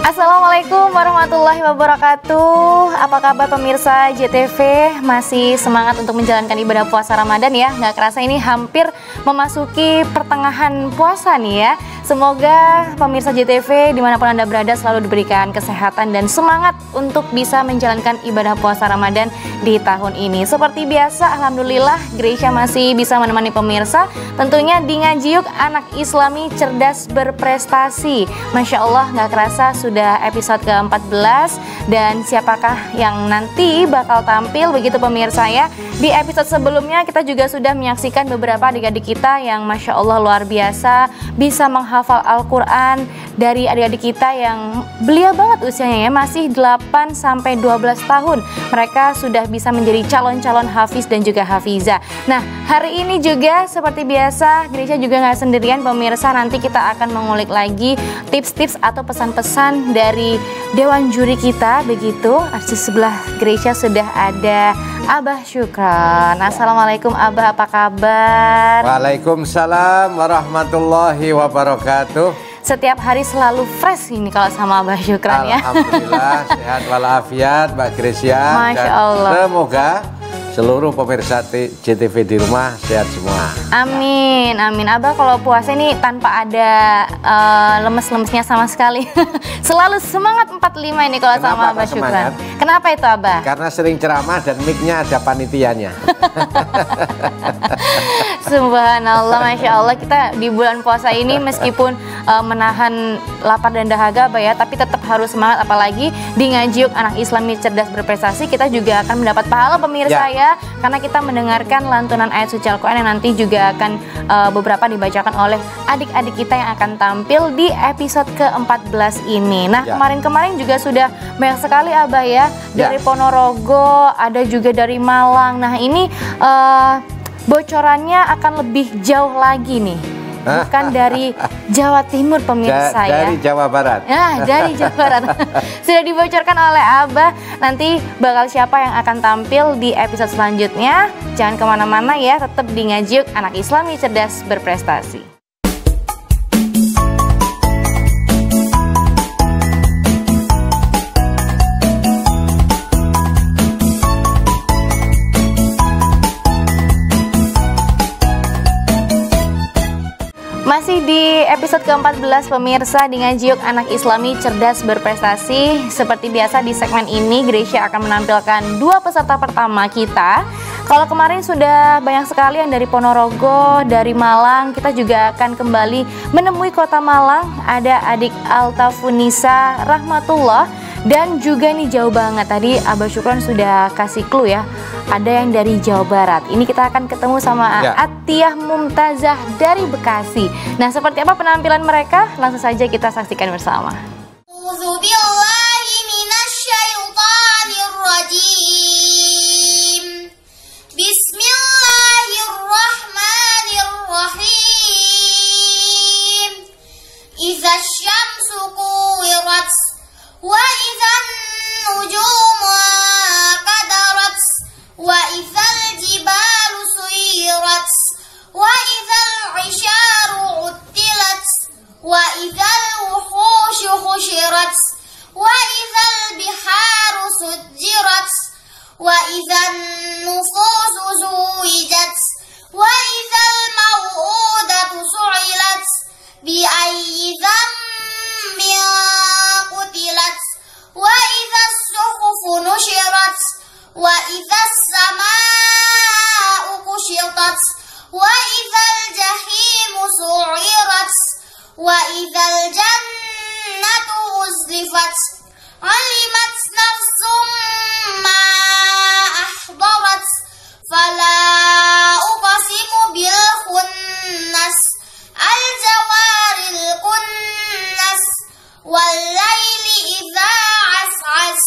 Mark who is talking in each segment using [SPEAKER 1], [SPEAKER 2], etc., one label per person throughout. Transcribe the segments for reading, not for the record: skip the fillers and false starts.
[SPEAKER 1] Assalamualaikum warahmatullahi wabarakatuh. Apa kabar pemirsa JTV? Masih semangat untuk menjalankan ibadah puasa Ramadan ya? Nggak kerasa ini hampir memasuki pertengahan puasa nih ya. Semoga pemirsa JTV dimanapun Anda berada selalu diberikan kesehatan dan semangat untuk bisa menjalankan ibadah puasa Ramadan di tahun ini. Seperti biasa, alhamdulillah Gracia masih bisa menemani pemirsa tentunya di Ngajiuk Anak Islami Cerdas Berprestasi. Masya Allah, nggak kerasa sudah episode ke-14 dan siapakah yang nanti bakal tampil begitu pemirsa ya. Di episode sebelumnya kita juga sudah menyaksikan beberapa adik-adik kita yang Masya Allah luar biasa bisa menghafal Al-Quran dari adik-adik kita yang belia banget usianya ya, masih 8-12 tahun. Mereka sudah bisa menjadi calon-calon hafiz dan juga hafizah. Nah, hari ini juga seperti biasa Gracia juga nggak sendirian pemirsa, nanti kita akan mengulik lagi tips-tips atau pesan-pesan dari Dewan Juri kita begitu. Di sebelah Gracia sudah ada Abah Syukron. Assalamualaikum Abah, apa kabar?
[SPEAKER 2] Waalaikumsalam warahmatullahi wabarakatuh.
[SPEAKER 1] Setiap hari selalu fresh ini kalau sama Abah Syukron ya.
[SPEAKER 2] Alhamdulillah sehat walafiat Mbak Gracia.
[SPEAKER 1] Masya Allah.
[SPEAKER 2] Semoga seluruh pemirsa JTV di rumah sehat semua.
[SPEAKER 1] Amin, amin. Abah kalau puasa ini tanpa ada lemes-lemesnya sama sekali. Selalu semangat 45 ini kalau sama Abah Syukron. Kenapa itu Abah?
[SPEAKER 2] Karena sering ceramah dan mic-nya ada panitianya.
[SPEAKER 1] Subhanallah, Masya Allah, kita di bulan puasa ini meskipun menahan lapar dan dahaga Abah ya, tapi tetap harus semangat, apalagi di Ngajiuk Anak Islami Cerdas Berprestasi kita juga akan mendapat pahala pemirsa ya, karena kita mendengarkan lantunan ayat suci Al-Quran yang nanti juga akan beberapa dibacakan oleh adik-adik kita yang akan tampil di episode ke-14 ini. Nah, kemarin-kemarin juga sudah banyak sekali Abah ya, dari Ponorogo, ada juga dari Malang. Nah, ini bocorannya akan lebih jauh lagi nih, bukan dari Jawa Timur pemirsa ya.
[SPEAKER 2] Dari Jawa Barat.
[SPEAKER 1] Nah, dari Jawa Barat. Sudah dibocorkan oleh Abah, nanti bakal siapa yang akan tampil di episode selanjutnya. Jangan kemana-mana ya, tetap di Ngajiuk Anak Islami Cerdas Berprestasi. Masih di episode ke-14 pemirsa di Ngajiuk Anak Islami Cerdas Berprestasi. Seperti biasa di segmen ini Gracia akan menampilkan dua peserta pertama kita. Kalau kemarin sudah banyak sekali yang dari Ponorogo, dari Malang, kita juga akan kembali menemui kota Malang. Ada adik Altafunisa Rahmatullah dan juga nih jauh banget. Tadi Abah Syukron sudah kasih clue ya, ada yang dari Jawa Barat. Ini kita akan ketemu sama Atiyah Mumtazah dari Bekasi. Nah, seperti apa penampilan mereka? Langsung saja kita saksikan bersama.
[SPEAKER 3] Bismillahirrahmanirrahim. Idza syamsu kuwirat wa idzan nujumu qadarat wa idzal jibalu suyirat wa idzal isyaru uttilat wa idzal wuhushu husyirat wa idzal biharu sujjirat wa idzan nufusu zuwijat wa idzal maw'udatu su'ilat bi ayyi dzambin qutilat wa idzas suhufu nusyirat wa idzas samaa'u kushitat wa idzal jahimu su'irat wa idzal jannatu uzlifat alimat nafsum ma ahdarat fala uqsimu bil khunnas al jawaril kunnas wal laili idza as'as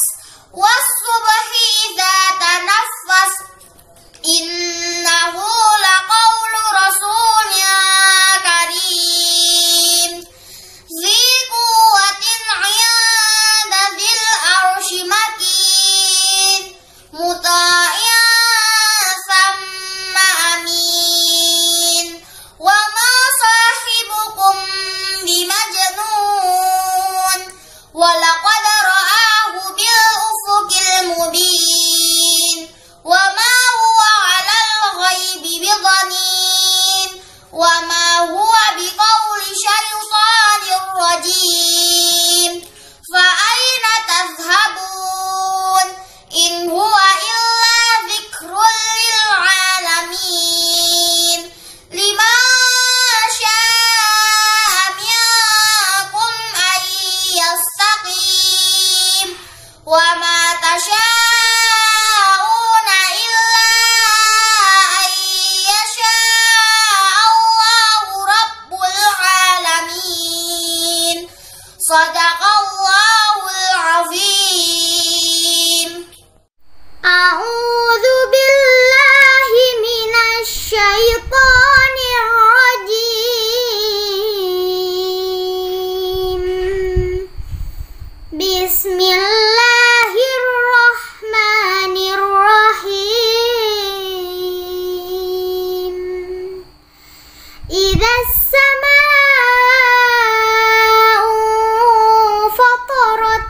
[SPEAKER 3] was subhi idza tanaffas innahu laqawlu rasulin karim zi quwwatin 'inda dzil mustaqim. Wa ma tasha'una illa an yasha'a Allahu rabbul alamin. Shadaqallahul azim. A'udzu billahi minasy syaithanir rajim. Bismillahirrahmanirrahim. Idzas samaa'u fatarat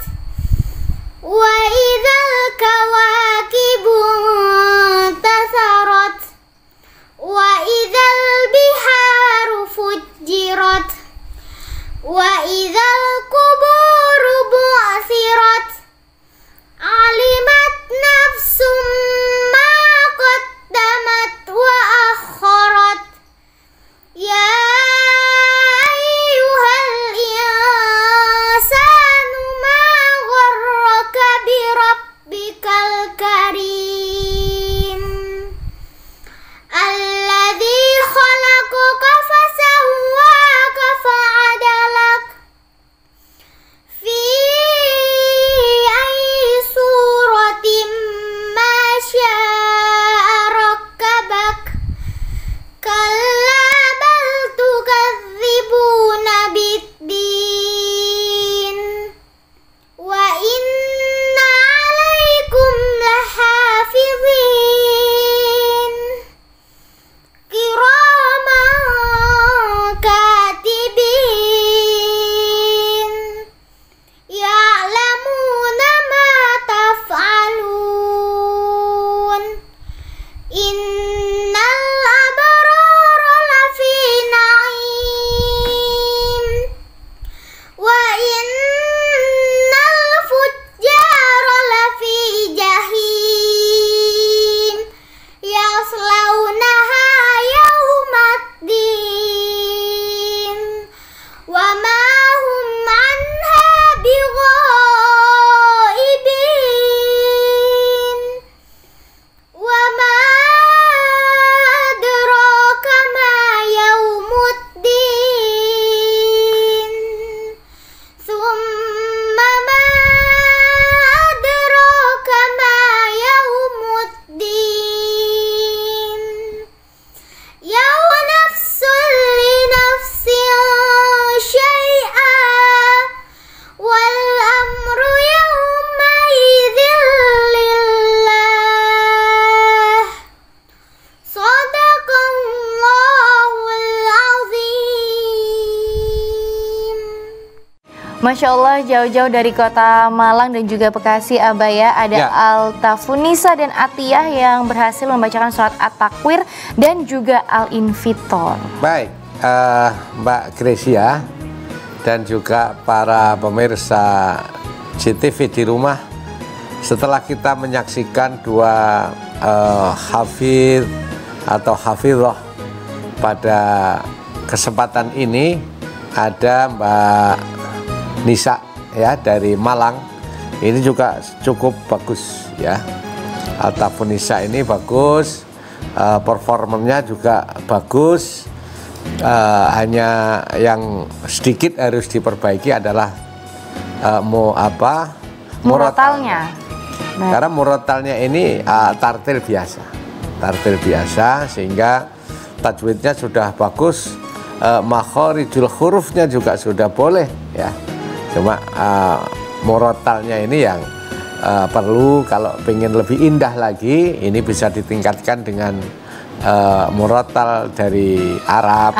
[SPEAKER 3] wa idzal kawakibu intatharat wa idzal biharu fujjirat wa idzal quburu bu'thirat alimat nafsum ma qaddamat wa akharat. Ya ayyuhal insanu ma gharraka bi rabbikal karim alladzi khalaqaka fasawwaka fa'adalak fi ayyi suratin ma syaa rakkabak. Kalla bal tukadzibuna biddin wa inna 'alaikum lahafizin kiraman katibin ya'lamuna ma taf'alun. Innal abrara lafi na'im wa innal fujjara lafi jahim yaslaunaha yaumaddin wa ma hum anha bighaibin. Wa ma adraka ma yaumuddin. Thumma ma adraka ma yaumuddin. Yawma nafsun li nafsin syai'a wal amru yawma idzin lillah. Shadaqallahul azim.
[SPEAKER 1] Masya Allah, jauh-jauh dari kota Malang dan juga Bekasi, Abah ya. Ada
[SPEAKER 2] Ya.
[SPEAKER 1] Altafunisa dan Atiyah yang berhasil membacakan surat At-Takwir dan juga Al-Infitor.
[SPEAKER 2] Baik, Mbak Gresia dan juga para pemirsa JTV di rumah, setelah kita menyaksikan dua hafidh atau hafidhah pada kesempatan ini, ada Mbak Nisa ya dari Malang. Ini juga cukup bagus ya. Altafunisa ini bagus, performanya juga bagus. Hanya yang sedikit harus diperbaiki adalah
[SPEAKER 1] Murotalnya.
[SPEAKER 2] Karena murotalnya ini tartil biasa, sehingga tajwidnya sudah bagus, makhorijul hurufnya juga sudah boleh ya. Cuma murotalnya ini yang perlu, kalau pengen lebih indah lagi, ini bisa ditingkatkan dengan murotal dari Arab.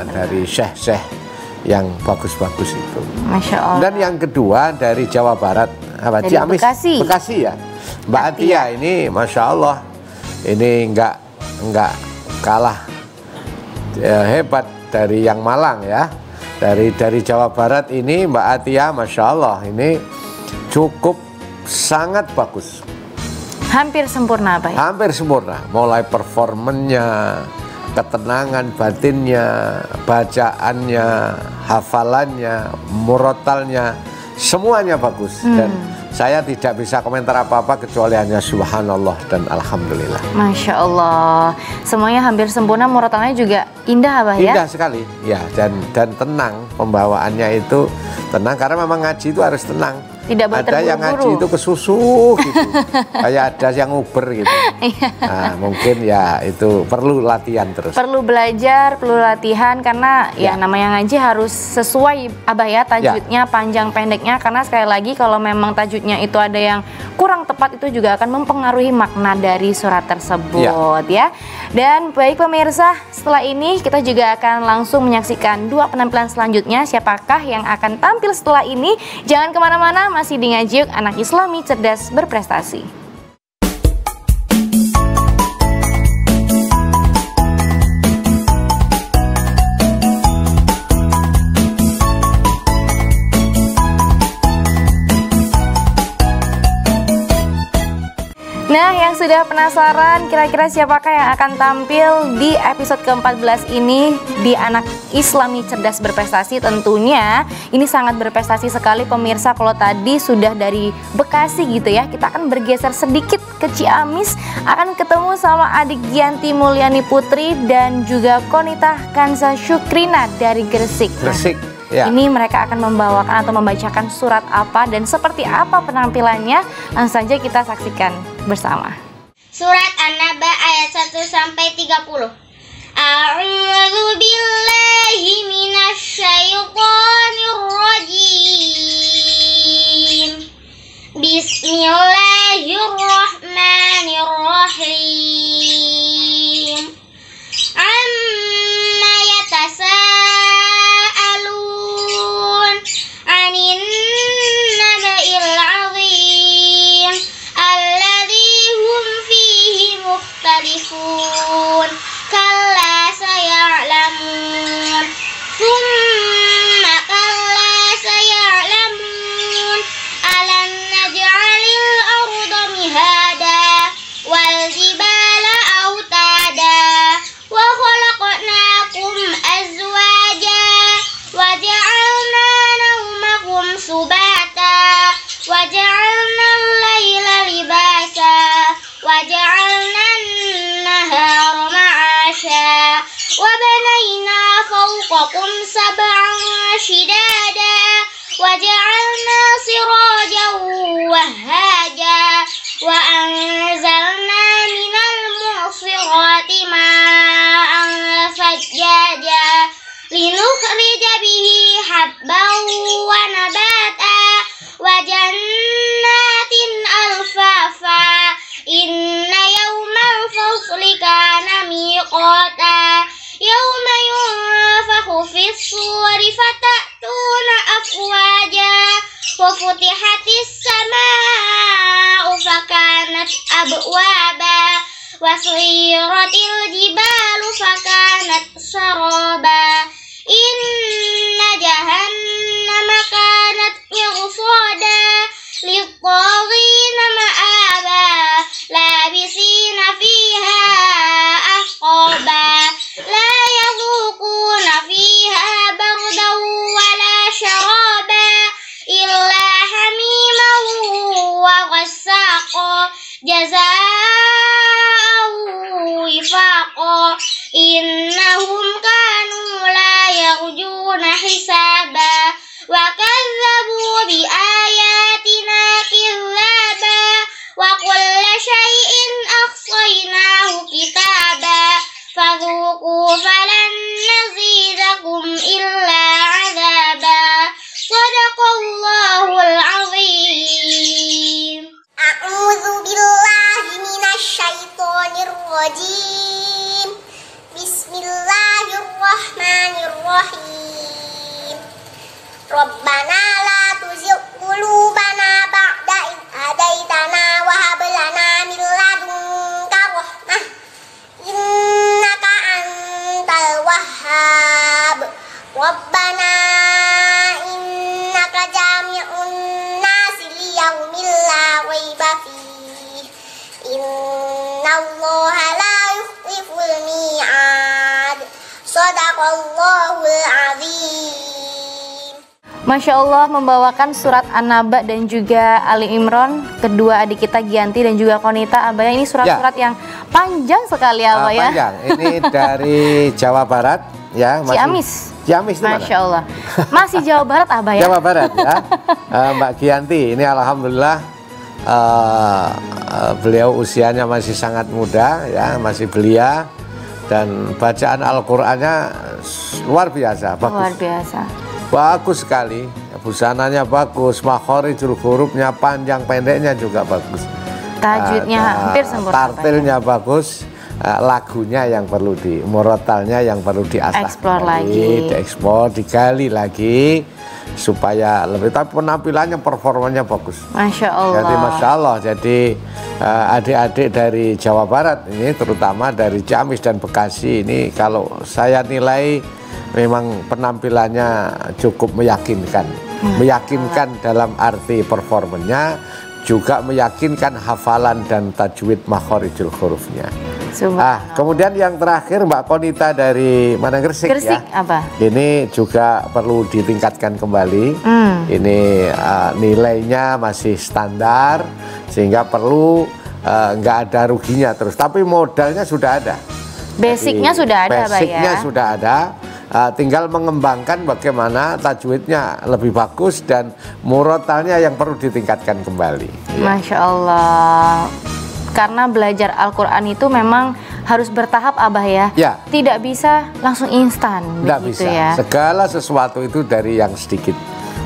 [SPEAKER 2] Dari syekh-syekh yang bagus-bagus itu.
[SPEAKER 1] Masya Allah.
[SPEAKER 2] Dan yang kedua dari Jawa Barat, apa?
[SPEAKER 1] Dari
[SPEAKER 2] Ciamis,
[SPEAKER 1] Bekasi.
[SPEAKER 2] ya. Mbak Atiyah ini, masya Allah, ini nggak kalah hebat dari yang Malang ya. Dari Jawa Barat ini Mbak Atiyah, masya Allah, ini cukup sangat bagus.
[SPEAKER 1] Hampir sempurna, Pak.
[SPEAKER 2] Hampir sempurna, mulai performennya, ketenangan batinnya, bacaannya, hafalannya, murotalnya, semuanya bagus dan saya tidak bisa komentar apa-apa kecuali hanya subhanallah dan alhamdulillah.
[SPEAKER 1] Masya Allah, semuanya hampir sempurna, murotalnya juga indah Abah ya?
[SPEAKER 2] Indah sekali, ya, dan tenang, pembawaannya itu tenang karena memang ngaji itu harus tenang.
[SPEAKER 1] Tidak boleh
[SPEAKER 2] ada yang ngaji
[SPEAKER 1] terburu-buru.
[SPEAKER 2] itu kesusu gitu, kayak ada yang uber gitu. Nah, mungkin ya itu perlu latihan terus.
[SPEAKER 1] Perlu belajar, perlu latihan karena ya namanya ngaji harus sesuai Abah ya tajwidnya, panjang pendeknya, karena sekali lagi kalau memang tajwidnya itu ada yang kurang tepat itu juga akan mempengaruhi makna dari surat tersebut ya. Dan baik pemirsa, setelah ini kita juga akan langsung menyaksikan dua penampilan selanjutnya. Siapakah yang akan tampil setelah ini? Jangan kemana-mana, masih di Ngaji Yuk, anak Islami cerdas berprestasi. Nah, yang sudah penasaran kira-kira siapakah yang akan tampil di episode ke-14 ini di Anak Islami Cerdas Berprestasi? Tentunya ini sangat berprestasi sekali pemirsa. Kalau tadi sudah dari Bekasi gitu ya, kita akan bergeser sedikit ke Ciamis, akan ketemu sama adik Gianti Mulyani Putri dan juga Konita Kansa Syukrina dari Gresik.
[SPEAKER 2] Gresik. Ya.
[SPEAKER 1] Ini mereka akan membawakan atau membacakan surat apa dan seperti apa penampilannya. Langsung saja kita saksikan bersama.
[SPEAKER 3] Surat An-Naba ayat 1 sampai 30. A'udzu billahi minasyaitonir rajim. Bismillahirrahmanirrahim. Amma yatasaalun 'anin naba'il 'azim alladzi hum fihi mukhtalifun. Kalla saya'lamun. Tsumma kalla saya'lamun. Alam naj'alil arda mihada wal jibala autada wa khalaqnakum azwaja wa ja'alna nawmakum subata wa ja'alna al-laila libasa wa ja'alna an-nahara ma'asha wa banayna fawqakum sab'an shidada wa ja'alna sirajan wahhaja wa anzalna minal mu'sirati ma'an sajjaja linukhrija bihi habban wa nabata wa jannatin alfafa inna yawmal fasli kana miqata yawma yunfakhu fis suri fatatuna afwaja wa futihatis samaa'u fakanat abwaba wa suyiratil jibalu fakanat saraba inna jahannama kanat mirsada lit-taghina ma'aba labisina fiha ahqaba la yadhuquna fiha bardan wala syaraba illa hamiman wa ghassaqa jazaa'an wifaqa innahum kanu la yarjuna hisaba wa kadzabu bi ayatina kidzaba wa kulla syai'in ahsaynahu kitaba fadhuqu falan nazidakum illa 'adzaba sadaqallahul 'azim. A'udzu billahi minasyaitonir rajim. Bismillahirrahmanirrahim. Rabbana la tuzigh qulubana ba'da idh hadaitana wa hab lana min ladunka rahmah innaka antal wahhab. Rabbana innaka jami'un nasi liyaumin la raiba fihi innallaha la yukhliful mi'ad. Shadaqallahul azim.
[SPEAKER 1] Masya Allah, membawakan surat An-Naba dan juga Ali Imran, kedua adik kita Gianti dan juga Konita. Abah, ini surat-surat yang panjang sekali Abah ya.
[SPEAKER 2] Panjang, ini dari Jawa Barat ya.
[SPEAKER 1] Ciamis.
[SPEAKER 2] Ciamis itu mana?
[SPEAKER 1] Masya Allah, masih Jawa Barat Abah ya.
[SPEAKER 2] Jawa Barat ya. Mbak Gianti, ini alhamdulillah beliau usianya masih sangat muda ya, masih belia. Dan bacaan Al-Qur'annya luar biasa, bagus.
[SPEAKER 1] Luar biasa.
[SPEAKER 2] Bagus sekali, busananya bagus, makhorijul hurufnya panjang pendeknya juga bagus.
[SPEAKER 1] Tajwidnya hampir sempurna.
[SPEAKER 2] Tartilnya bagus, lagunya yang perlu murotalnya yang perlu diasah.
[SPEAKER 1] Explore lagi.
[SPEAKER 2] Diekspor, digali lagi supaya lebih. Tapi penampilannya, performanya bagus.
[SPEAKER 1] Masya Allah.
[SPEAKER 2] Jadi Masya Allah. Jadi adik-adik dari Jawa Barat ini, terutama dari Ciamis dan Bekasi ini, kalau saya nilai memang penampilannya cukup meyakinkan. Meyakinkan dalam arti performanya, juga meyakinkan hafalan dan tajwid makhorijul hurufnya. Kemudian yang terakhir Mbak Konita dari mana, Gresik ya.
[SPEAKER 1] Apa?
[SPEAKER 2] Ini juga perlu ditingkatkan kembali. Ini nilainya masih standar, sehingga perlu nggak ada ruginya terus. Tapi modalnya sudah ada.
[SPEAKER 1] Basicnya sudah ada, Pak ya.
[SPEAKER 2] Basicnya sudah ada. Tinggal mengembangkan bagaimana tajwidnya lebih bagus dan murotalnya yang perlu ditingkatkan kembali.
[SPEAKER 1] Masya Allah. Karena belajar Al-Quran itu memang harus bertahap Abah ya. Tidak bisa langsung instan.
[SPEAKER 2] Tidak bisa ya. Segala sesuatu itu dari yang sedikit.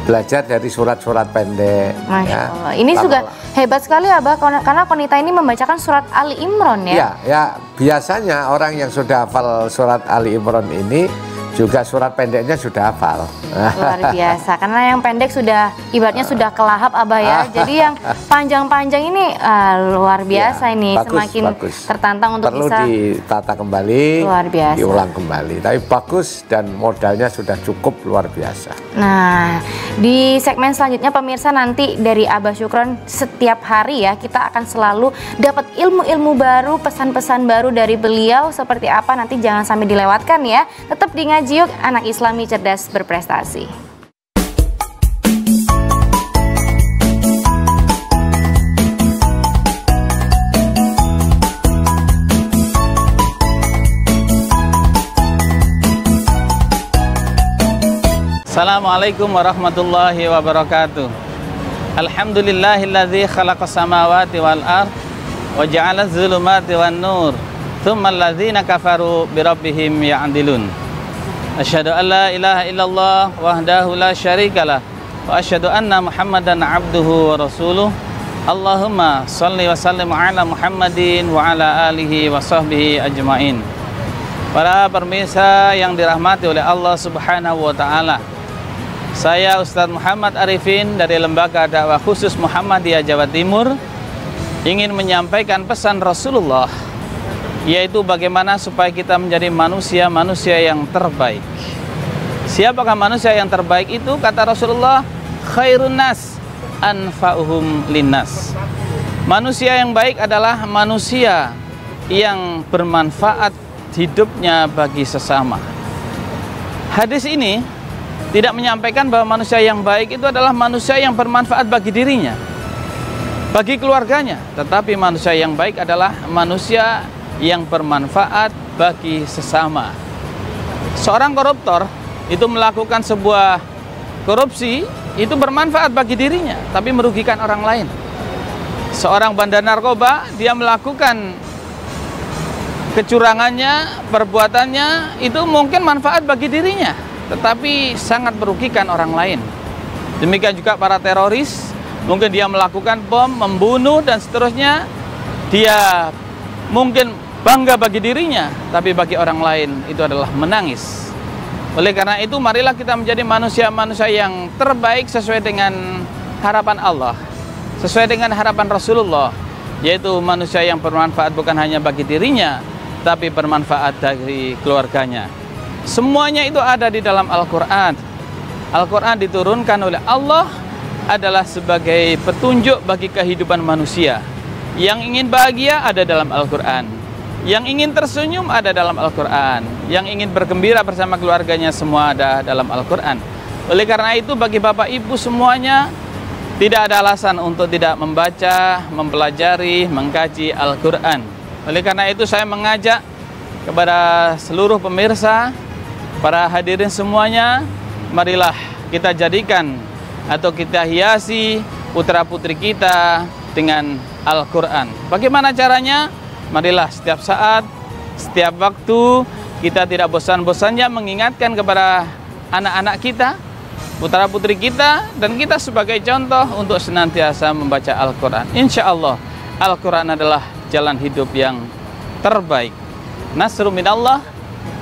[SPEAKER 2] Belajar dari surat-surat pendek.
[SPEAKER 1] Masya Allah. Ini juga hebat sekali Abah, karena Konita ini membacakan surat Ali Imran ya.
[SPEAKER 2] Ya, biasanya orang yang sudah hafal surat Ali Imran ini juga surat pendeknya sudah hafal.
[SPEAKER 1] Luar biasa, karena yang pendek sudah ibaratnya sudah kelahap Abah ya. Jadi yang panjang-panjang ini luar biasa ini.
[SPEAKER 2] Bagus,
[SPEAKER 1] semakin tertantang untuk
[SPEAKER 2] perlu
[SPEAKER 1] bisa
[SPEAKER 2] ditata kembali,
[SPEAKER 1] luar biasa.
[SPEAKER 2] Diulang kembali. Tapi bagus dan modalnya sudah cukup luar biasa.
[SPEAKER 1] Nah, di segmen selanjutnya pemirsa, nanti dari Abah Syukron setiap hari ya kita akan selalu dapat ilmu-ilmu baru, pesan-pesan baru dari beliau. Seperti apa nanti jangan sampai dilewatkan ya. Tetap di Ngaji Yuk, anak Islami cerdas berprestasi.
[SPEAKER 4] Assalamualaikum warahmatullahi wabarakatuh. Alhamdulillahilladzi khalaqas samawati wal ard wa ja'ala adh-dhulumati wan nur, thumma alladzina kafaru bi rabbihim ya'dilun. Asyhadu an la ilaha illallah wahdahu la syarikalah wa asyhadu anna Muhammadan abduhu wa rasuluh. Allahumma shalli wa sallim ala Muhammadin wa ala alihi wa sahbihi ajmain. Para pemirsa yang dirahmati oleh Allah Subhanahu wa taala. Saya Ustadz Muhammad Arifin dari Lembaga Dakwah Khusus Muhammadiyah Jawa Timur ingin menyampaikan pesan Rasulullah, yaitu bagaimana supaya kita menjadi manusia-manusia yang terbaik. Siapakah manusia yang terbaik itu? Kata Rasulullah, khairun nas anfa'uhum linnas. Manusia yang baik adalah manusia yang bermanfaat hidupnya bagi sesama. Hadis ini tidak menyampaikan bahwa manusia yang baik itu adalah manusia yang bermanfaat bagi dirinya, bagi keluarganya. Tetapi manusia yang baik adalah manusia yang bermanfaat bagi sesama. Seorang koruptor itu melakukan sebuah korupsi, itu bermanfaat bagi dirinya, tapi merugikan orang lain. Seorang bandar narkoba, dia melakukan kecurangannya, perbuatannya, itu mungkin manfaat bagi dirinya, tetapi sangat merugikan orang lain. Demikian juga para teroris, mungkin dia melakukan bom, membunuh, dan seterusnya. Dia mungkin bangga bagi dirinya, tapi bagi orang lain itu adalah menangis. Oleh karena itu, marilah kita menjadi manusia-manusia yang terbaik sesuai dengan harapan Allah, sesuai dengan harapan Rasulullah, yaitu manusia yang bermanfaat bukan hanya bagi dirinya, tapi bermanfaat dari keluarganya. Semuanya itu ada di dalam Al-Quran. Al-Quran diturunkan oleh Allah adalah sebagai petunjuk bagi kehidupan manusia. Yang ingin bahagia ada dalam Al-Quran, yang ingin tersenyum ada dalam Al-Quran, yang ingin bergembira bersama keluarganya semua ada dalam Al-Quran. Oleh karena itu bagi Bapak Ibu semuanya, tidak ada alasan untuk tidak membaca, mempelajari, mengkaji Al-Quran. Oleh karena itu saya mengajak kepada seluruh pemirsa, para hadirin semuanya, marilah kita jadikan atau kita hiasi putra-putri kita dengan Al-Quran. Bagaimana caranya? Marilah setiap saat, setiap waktu, kita tidak bosan-bosannya mengingatkan kepada anak-anak kita, putra-putri kita, dan kita sebagai contoh untuk senantiasa membaca Al-Quran. Insya Allah, Al-Quran adalah jalan hidup yang terbaik. Nasrun minallah,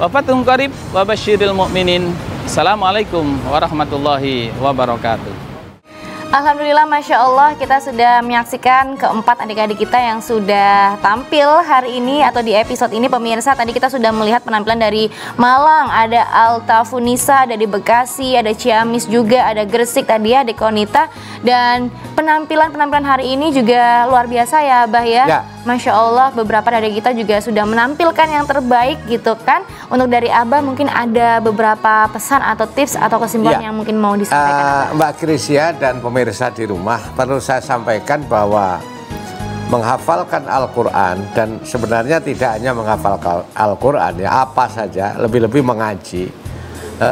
[SPEAKER 4] wa fathun qarib, wa basyiril mu'minin. Assalamualaikum warahmatullahi wabarakatuh.
[SPEAKER 1] Alhamdulillah, Masya Allah, kita sudah menyaksikan keempat adik-adik kita yang sudah tampil hari ini atau di episode ini. Pemirsa, tadi kita sudah melihat penampilan dari Malang, ada Altafunisa, ada di Bekasi, ada Ciamis juga, ada Gresik tadi ya, Dekonita. Dan penampilan hari ini juga luar biasa ya, Abah ya. Masya Allah, beberapa dari kita juga sudah menampilkan yang terbaik gitu kan. Untuk dari Abah mungkin ada beberapa pesan atau tips atau kesimpulan yang mungkin mau disampaikan,
[SPEAKER 2] Mbak Krisya dan pemirsa di rumah, perlu saya sampaikan bahwa menghafalkan Al-Quran, dan sebenarnya tidak hanya menghafalkan Al-Quran ya, apa saja, lebih-lebih mengaji,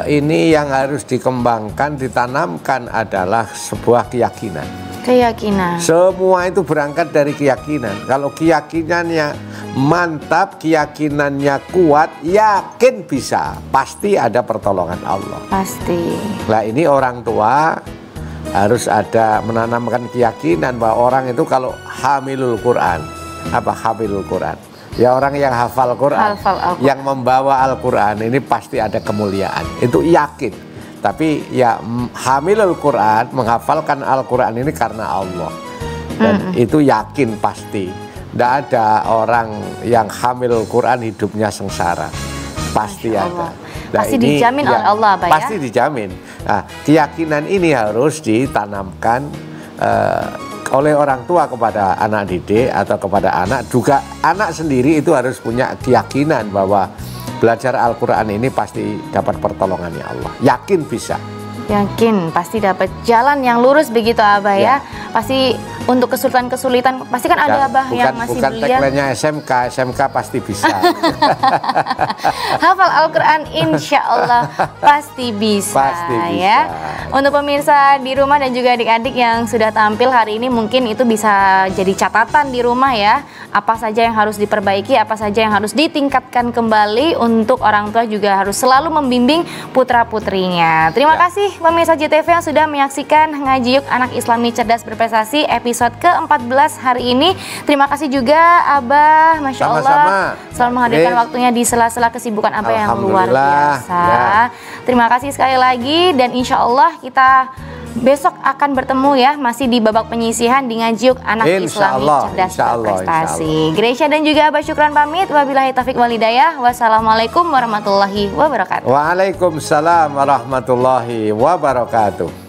[SPEAKER 2] ini yang harus dikembangkan, ditanamkan adalah sebuah keyakinan. Semua itu berangkat dari keyakinan. Kalau keyakinannya mantap, keyakinannya kuat, yakin bisa, pasti ada pertolongan Allah.
[SPEAKER 1] Pasti.
[SPEAKER 2] Nah, ini orang tua harus ada menanamkan keyakinan bahwa orang itu kalau hamilul Quran, apa hamilul Quran? Ya, orang yang hafal Quran, yang membawa Al-Quran ini pasti ada kemuliaan. Itu yakin. Tapi ya hamilul Quran, menghafalkan Al-Quran ini karena Allah. Dan itu yakin pasti. Tidak ada orang yang hamilul Quran hidupnya sengsara. Pasti ada. Nah,
[SPEAKER 1] pasti dijamin oleh Allah, Pak,
[SPEAKER 2] pasti dijamin. Nah, keyakinan ini harus ditanamkan oleh orang tua kepada anak didik atau kepada anak. Juga anak sendiri itu harus punya keyakinan bahwa belajar Al-Quran ini pasti dapat pertolongannya Allah. Yakin bisa.
[SPEAKER 1] Yakin pasti dapat jalan yang lurus begitu, Abah ya. Pasti untuk kesulitan-kesulitan pasti kan ada, Abah yang masih
[SPEAKER 2] bukan tagline-nya SMK pasti bisa.
[SPEAKER 1] Hafal Al-Quran insya Allah pasti bisa,
[SPEAKER 2] pasti bisa
[SPEAKER 1] ya. Untuk pemirsa di rumah dan juga adik-adik yang sudah tampil hari ini, mungkin itu bisa jadi catatan di rumah ya. Apa saja yang harus diperbaiki, apa saja yang harus ditingkatkan kembali. Untuk orang tua juga harus selalu membimbing putra-putrinya. Terima kasih pemirsa JTV yang sudah menyaksikan Ngaji Yuk Anak Islami Cerdas Berprestasi episode ke-14 hari ini. Terima kasih juga Abah, Masya Allah, selalu menghadirkan waktunya di sela-sela kesibukan Abah yang luar biasa. Terima kasih sekali lagi, dan insya Allah kita besok akan bertemu ya, masih di babak penyisihan di Ngaji Yuk Anak Islami Cerdas Berprestasi. Gresya dan juga Abah Syukran pamit. Wabillahi taufik walhidayah. Wassalamualaikum warahmatullahi wabarakatuh.
[SPEAKER 2] Waalaikumsalam warahmatullahi wabarakatuh.